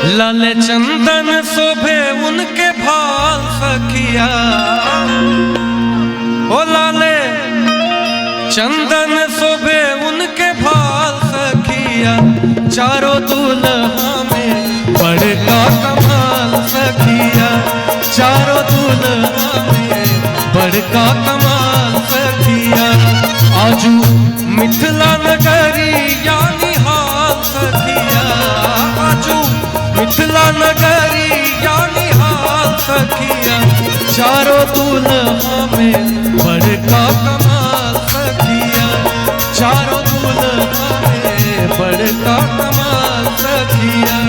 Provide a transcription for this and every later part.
लाले चंदन शोभे उनके भाल सखिया, ओ लाले चंदन शोभे उनके भाल सखिया। चारों दुल्हा में बड़का कमाल सखिया, चारों दुल्हा में बड़का कमाल सखिया। आजू मिथिला नगरी यानी हाल सखिया, आजू मिथिला नगरी यानी हाल सखिया। चारों दुल्हा में बड़का कमाल सखिया, चारों दुल्हा में बड़का कमाल सखिया।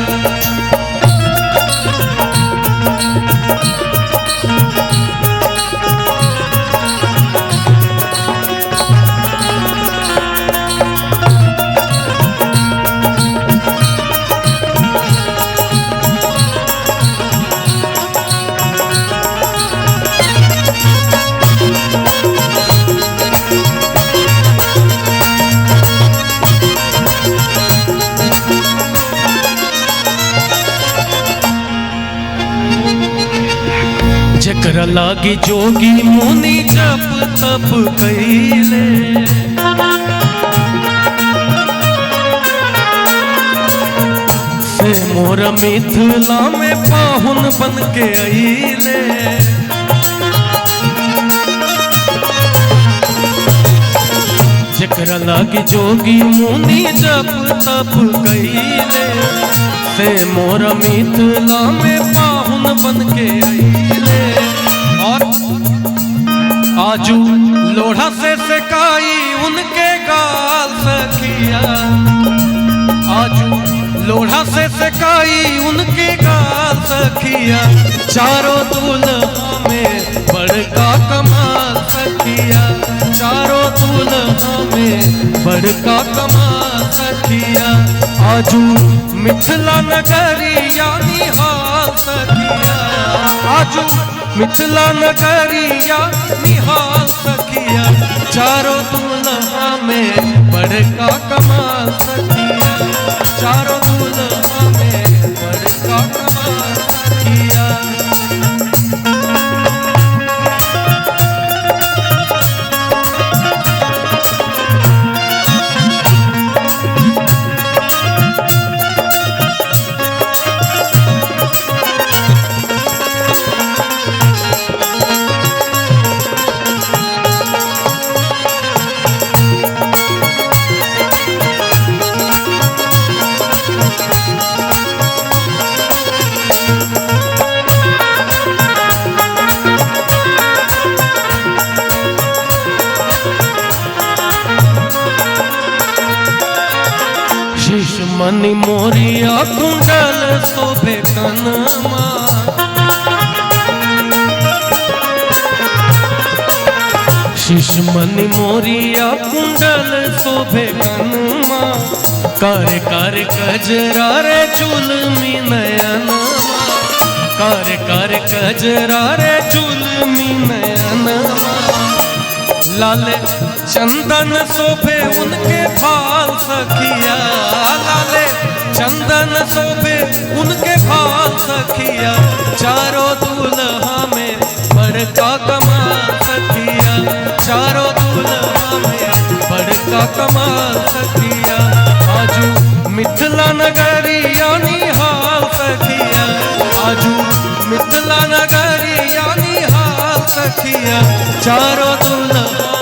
जकरा लागी जोगी मुनि जप तप कइले, से मोर मिथिला में पाहुन बन के अइले। जकरा लागी जोगी मुनि जप तप कइले, से मोर मिथिला में पाहुन बन के अइले। और आजू लोढ़ा से सेकाई उनके गाल सखिया, आजू लोढ़ा से सेकाई उनके गाल सखिया। चारों दुल्हा में बड़का कमाल सखिया, चारों दुल्हा में बड़का कमाल सखिया। आजू मिथिला नगरी यानी हाल सखिया, आजू मिथिला नगरी यानी हाल सखिया। चारों दुल्हा में बड़का कमाल सखिया, चारों दुल्हा में बड़का कमाल सखिया। मणि मोरिया कुंडल शोभे कनमा, शीश मणि मोरिया कुंडल शोभे कनमा। कर कर कजरा रे चुलमी नयनमा, कर कर कजरा रे चुलमी नयनमा। लाले चंदन शोभे उनके भाल सखिया, लाले चंदन शोभे उनके भाल सखिया। चारों दुल्हा में बड़का कमाल सखिया, चारों दुल्हा में बड़का कमाल सखिया। आजू मिथिला नगरी यानी हाल सखिया, आजू मिथिला नगरी यानी हाल सखिया। चारों दुल्हा